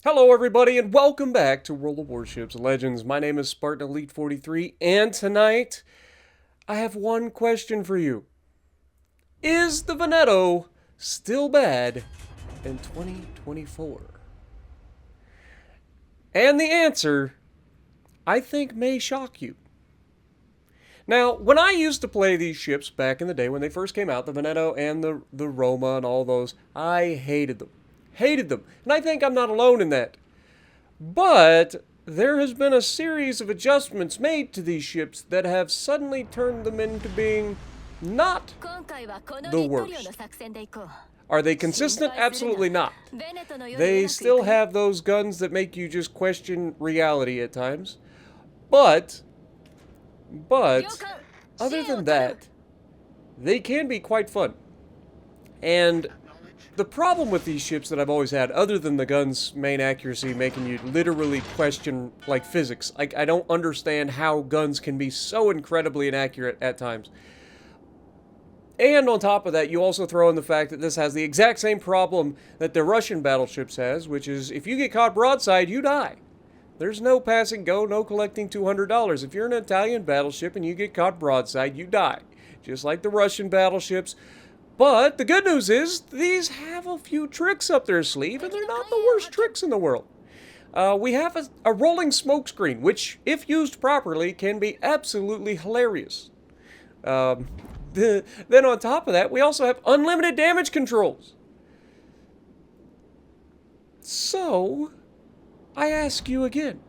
Hello everybody and welcome back to World of Warships Legends. My name is Spartan Elite 43 and tonight I have one question for you. Is the Veneto still bad in 2024? And the answer, I think, may shock you. Now, when I used to play these ships back in the day when they first came out, the Veneto and the Roma and all those, I hated them. Hated them. And I think I'm not alone in that. But there has been a series of adjustments made to these ships that have suddenly turned them into being not the worst. Are they consistent? Absolutely not. They still have those guns that make you just question reality at times. But other than that, they can be quite fun. And the problem with these ships that I've always had, other than the gun's main accuracy making you literally question, like, physics. Like, I don't understand how guns can be so incredibly inaccurate at times. And on top of that, you also throw in the fact that this has the exact same problem that the Russian battleships has, which is if you get caught broadside, you die. There's no pass and go, no collecting $200. If you're an Italian battleship and you get caught broadside, you die. Just like the Russian battleships. But the good news is, these have a few tricks up their sleeve, and they're not the worst tricks in the world. We have a rolling smoke screen, which, if used properly, can be absolutely hilarious. Then on top of that, we also have unlimited damage controls. So, I ask you again,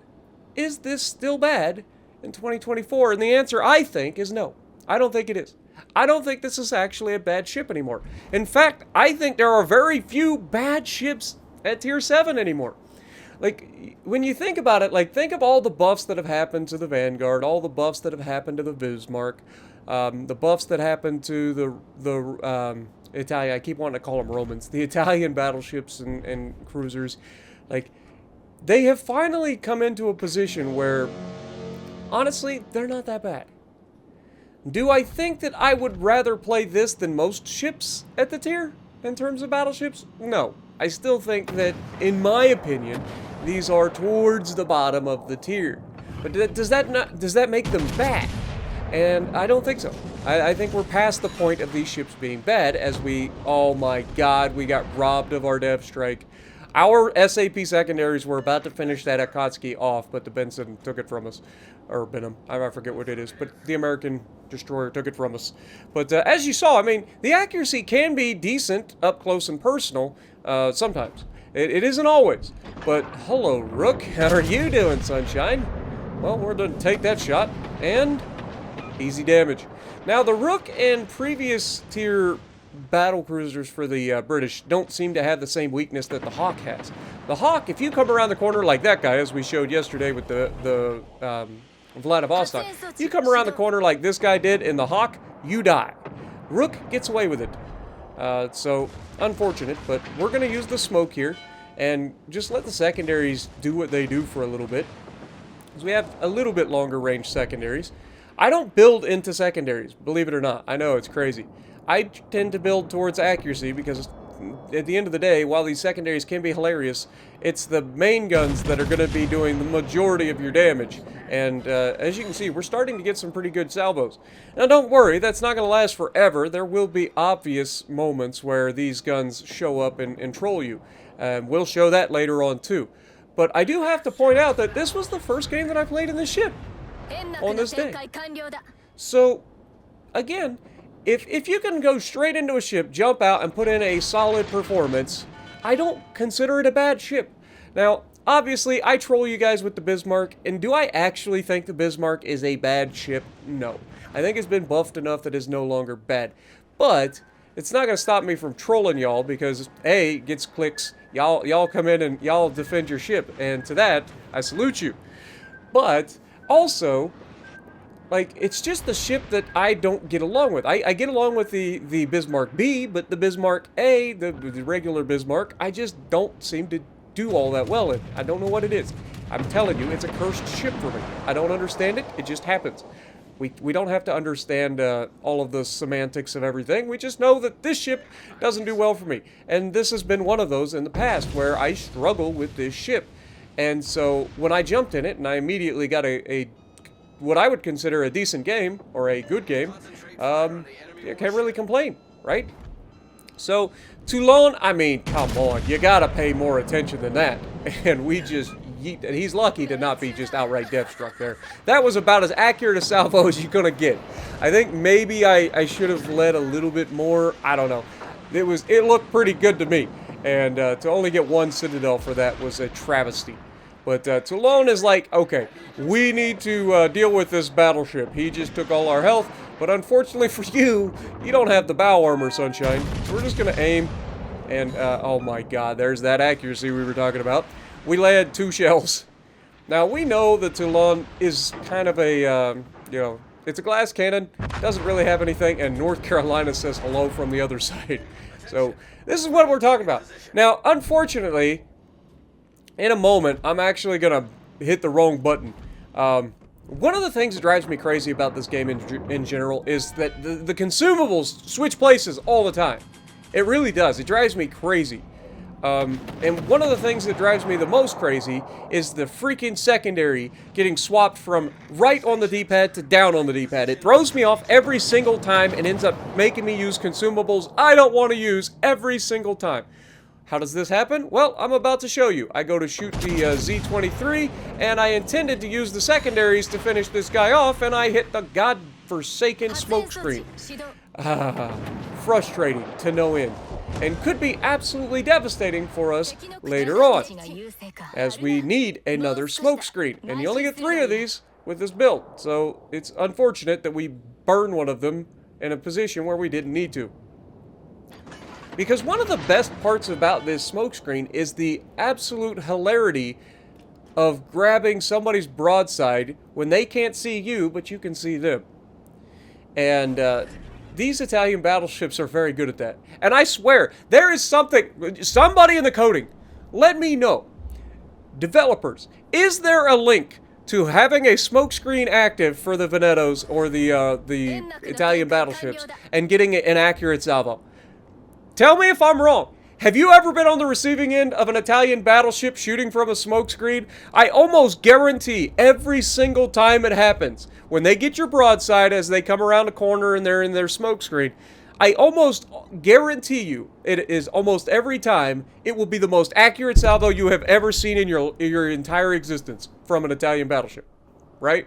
is this still bad in 2024? And the answer, I think, is no. I don't think it is. I don't think this is actually a bad ship anymore. In fact, I think there are very few bad ships at Tier 7 anymore. Like, when you think about it, like, think of all the buffs that have happened to the Vanguard, all the buffs that have happened to the Bismarck, the buffs that happened to the Italian, I keep wanting to call them Romans, the Italian battleships and cruisers. Like, they have finally come into a position where, honestly, they're not that bad. Do I think that I would rather play this than most ships at the tier in terms of battleships? No. I still think that, in my opinion, these are towards the bottom of the tier. But does that make them bad? And I don't think so. I think we're past the point of these ships being bad as oh my god, we got robbed of our dev strike. Our SAP secondaries were about to finish that Akatsuki off, but the Benson took it from us. Or Benham, I forget what it is, but the American destroyer took it from us. But as you saw, I mean, the accuracy can be decent, up close and personal, sometimes. It isn't always. But, hello, Rook, how are you doing, sunshine? Well, we're going to take that shot, and easy damage. Now, the Rook and previous tier battle cruisers for the British don't seem to have the same weakness that the Hawk has. The Hawk, if you come around the corner like that guy, as we showed yesterday with the Vladivostok, if you come around the corner like this guy did in the Hawk, you die. Rook gets away with it. So, unfortunate, but we're going to use the smoke here and just let the secondaries do what they do for a little bit. Because we have a little bit longer range secondaries. I don't build into secondaries, believe it or not. I know, it's crazy. I tend to build towards accuracy because at the end of the day, while these secondaries can be hilarious, it's the main guns that are going to be doing the majority of your damage. And as you can see, we're starting to get some pretty good salvos. Now don't worry, that's not going to last forever. There will be obvious moments where these guns show up and troll you. We'll show that later on too. But I do have to point out that this was the first game that I played in this ship on this day. So, again, if you can go straight into a ship, jump out, and put in a solid performance, I don't consider it a bad ship. Now, Obviously, I troll you guys with the Bismarck, and do I actually think the Bismarck is a bad ship? No. I think it's been buffed enough that it's no longer bad. But it's not going to stop me from trolling y'all because, A, it gets clicks. Y'all come in and y'all defend your ship, and to that, I salute you. But also, like, it's just the ship that I don't get along with. I get along with the Bismarck B, but the Bismarck A, the regular Bismarck, I just don't seem to do all that well in. I don't know what it is. I'm telling you, it's a cursed ship for me. I don't understand it. It just happens. We don't have to understand all of the semantics of everything. We just know that this ship doesn't do well for me. And this has been one of those in the past where I struggle with this ship. And so when I jumped in it and I immediately got a what I would consider a decent game, or a good game, you can't really complain, right? So, Toulon, I mean, come on, you gotta pay more attention than that. And we just yeet, and he's lucky to not be just outright death struck there. That was about as accurate a salvo as you're gonna get. I think maybe I should have led a little bit more. I don't know. It looked pretty good to me. And to only get one Citadel for that was a travesty. But Toulon is like, okay, we need to deal with this battleship. He just took all our health, but unfortunately for you, you don't have the bow armor, Sunshine. So we're just going to aim, and oh my god, there's that accuracy we were talking about. We landed 2 shells. Now, we know that Toulon is kind of a, you know, it's a glass cannon, doesn't really have anything, and North Carolina says hello from the other side. So, this is what we're talking about. Now, unfortunately, in a moment, I'm actually going to hit the wrong button. One of the things that drives me crazy about this game in general is that the consumables switch places all the time. It really does. It drives me crazy. And one of the things that drives me the most crazy is the freaking secondary getting swapped from right on the D-pad to down on the D-pad. It throws me off every single time and ends up making me use consumables I don't want to use every single time. How does this happen? Well, I'm about to show you. I go to shoot the Z-23, and I intended to use the secondaries to finish this guy off, and I hit the godforsaken smokescreen. Frustrating to no end, and could be absolutely devastating for us later on, as we need another smokescreen, and you only get 3 of these with this build, so it's unfortunate that we burn one of them in a position where we didn't need to. Because one of the best parts about this smokescreen is the absolute hilarity of grabbing somebody's broadside when they can't see you, but you can see them. And these Italian battleships are very good at that. And I swear, there is somebody in the coding, let me know. Developers, is there a link to having a smokescreen active for the Venetos or the Italian battleships and getting an accurate salvo? Tell me if I'm wrong. Have you ever been on the receiving end of an Italian battleship shooting from a smokescreen? I almost guarantee every single time it happens, when they get your broadside as they come around the corner and they're in their smokescreen, I almost guarantee you, it is almost every time, it will be the most accurate salvo you have ever seen in your entire existence from an Italian battleship. Right?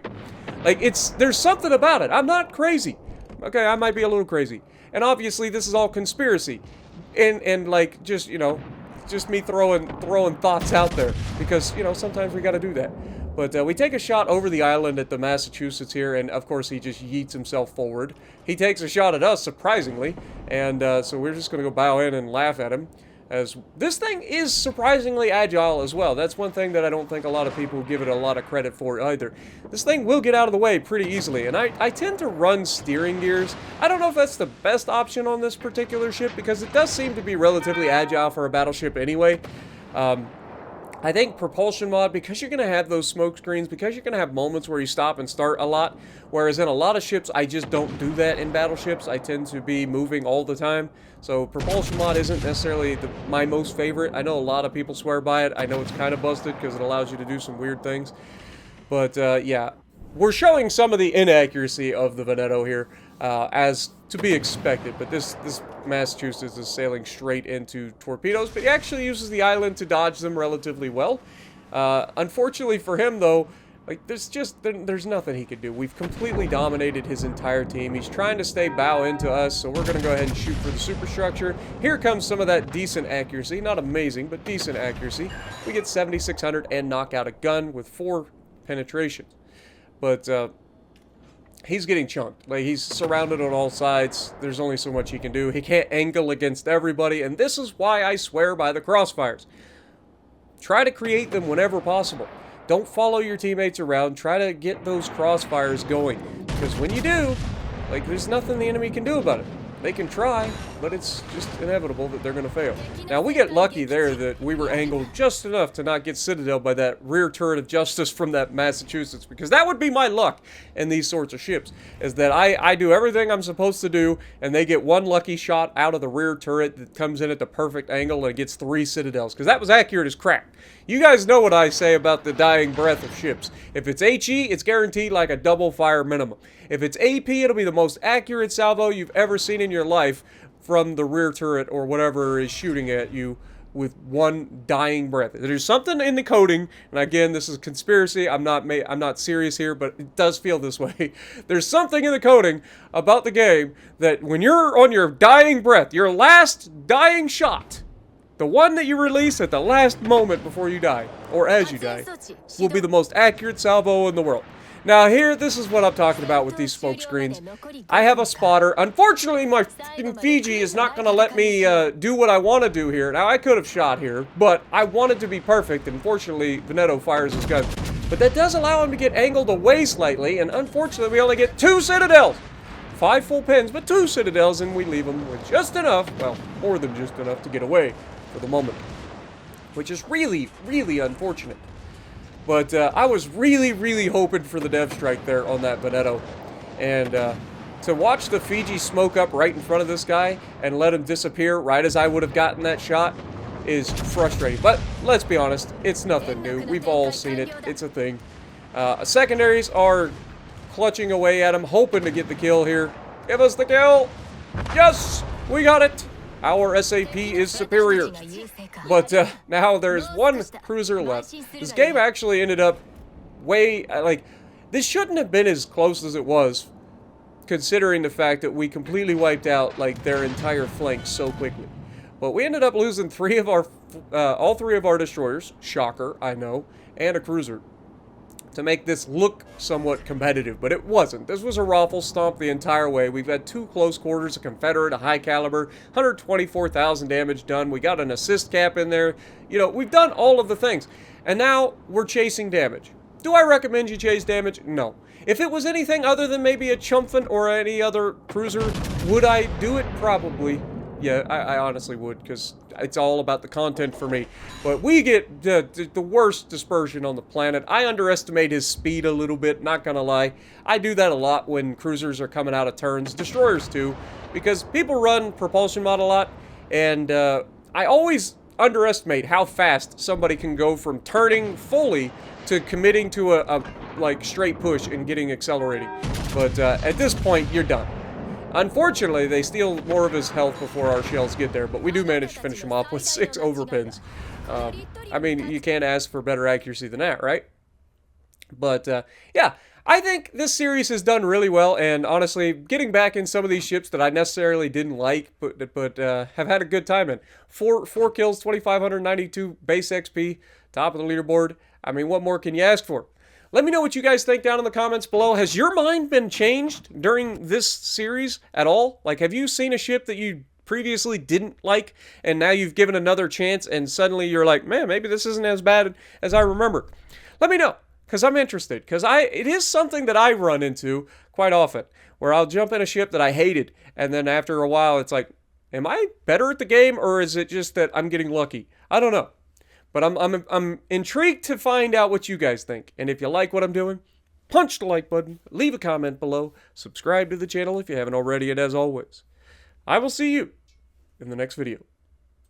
Like, there's something about it. I'm not crazy. Okay, I might be a little crazy. And obviously, this is all conspiracy. And like, just, you know, just me throwing thoughts out there. Because, you know, sometimes we gotta do that. But we take a shot over the island at the Massachusetts here, and of course he just yeets himself forward. He takes a shot at us, surprisingly, and so we're just gonna go bow in and laugh at him. As this thing is surprisingly agile as well. That's one thing that I don't think a lot of people give it a lot of credit for either. This thing will get out of the way pretty easily, and I tend to run steering gears. I don't know if that's the best option on this particular ship, because it does seem to be relatively agile for a battleship anyway. I think propulsion mod, because you're going to have those smoke screens, because you're going to have moments where you stop and start a lot, whereas in a lot of ships, I just don't do that in battleships. I tend to be moving all the time, so propulsion mod isn't necessarily my most favorite. I know a lot of people swear by it. I know it's kind of busted because it allows you to do some weird things, but yeah. We're showing some of the inaccuracy of the Veneto here, as to be expected, but this Massachusetts is sailing straight into torpedoes, but he actually uses the island to dodge them relatively well. Unfortunately for him, though, Like, there's nothing he could do. We've completely dominated his entire team. He's trying to stay bow into us, so we're going to go ahead and shoot for the superstructure. Here comes some of that decent accuracy. Not amazing, but decent accuracy. We get 7,600 and knock out a gun with 4 penetrations. But, he's getting chunked. Like, he's surrounded on all sides. There's only so much he can do. He can't angle against everybody, and this is why I swear by the crossfires. Try to create them whenever possible. Don't follow your teammates around. Try to get those crossfires going. Because when you do, like, there's nothing the enemy can do about it. They can try, but it's just inevitable that they're going to fail. Now, we get lucky there that we were angled just enough to not get Citadel by that rear turret of justice from that Massachusetts, because that would be my luck in these sorts of ships, is that I do everything I'm supposed to do, and they get one lucky shot out of the rear turret that comes in at the perfect angle and gets 3 Citadels, because that was accurate as crap. You guys know what I say about the dying breath of ships. If it's HE, it's guaranteed like a double fire minimum. If it's AP, it'll be the most accurate salvo you've ever seen in your life from the rear turret or whatever is shooting at you with one dying breath. There's something in the coding, and again, this is conspiracy. I'm not serious here, but it does feel this way. There's something in the coding about the game that when you're on your dying breath, your last dying shot, the one that you release at the last moment before you die, or as you die, will be the most accurate salvo in the world. Now here, this is what I'm talking about with these smoke screens. I have a spotter. Unfortunately, my Fiji is not going to let me do what I want to do here. Now, I could have shot here, but I want it to be perfect. Unfortunately, Veneto fires his gun. But that does allow him to get angled away slightly, and unfortunately, we only get 2 Citadels. 5 full pins, but 2 Citadels, and we leave them with just enough, well, more than just enough to get away for the moment. Which is really, really unfortunate. But I was really, really hoping for the dev strike there on that Veneto. And to watch the Fiji smoke up right in front of this guy and let him disappear right as I would have gotten that shot is frustrating. But let's be honest, it's nothing new. We've all seen it. It's a thing. Secondaries are clutching away at him, hoping to get the kill here. Give us the kill! Yes! We got it! Our SAP is superior. But now there's 1 cruiser left. This game actually ended up way, like, this shouldn't have been as close as it was, considering the fact that we completely wiped out, like, their entire flank so quickly. But we ended up losing all 3 of our destroyers, shocker, I know, and a cruiser, to make this look somewhat competitive, but it wasn't. This was a raffle stomp the entire way. We've had 2 close quarters, a Confederate, a high caliber, 124,000 damage done. We got an assist cap in there. You know, we've done all of the things. And now we're chasing damage. Do I recommend you chase damage? No. If it was anything other than maybe a Chumphant or any other cruiser, would I do it? Probably. Yeah, I honestly would, because it's all about the content for me. But we get the worst dispersion on the planet. I underestimate his speed a little bit, not gonna lie. I do that a lot when cruisers are coming out of turns. Destroyers too, because people run propulsion mod a lot, and I always underestimate how fast somebody can go from turning fully to committing to a like straight push and getting accelerating. But at this point, you're done. Unfortunately, they steal more of his health before our shells get there, but we do manage to finish him off with 6 overpins. I mean, you can't ask for better accuracy than that, right? But, yeah, I think this series has done really well, and honestly, getting back in some of these ships that I necessarily didn't like, but have had a good time in. 4 kills, 2,592 base XP, top of the leaderboard. I mean, what more can you ask for? Let me know what you guys think down in the comments below. Has your mind been changed during this series at all? Like, have you seen a ship that you previously didn't like, and now you've given another chance, and suddenly you're like, man, maybe this isn't as bad as I remember? Let me know, because I'm interested. Because it is something that I run into quite often, where I'll jump in a ship that I hated, and then after a while, it's like, am I better at the game, or is it just that I'm getting lucky? I don't know. But I'm intrigued to find out what you guys think. And if you like what I'm doing, punch the like button, leave a comment below, subscribe to the channel if you haven't already, and as always, I will see you in the next video.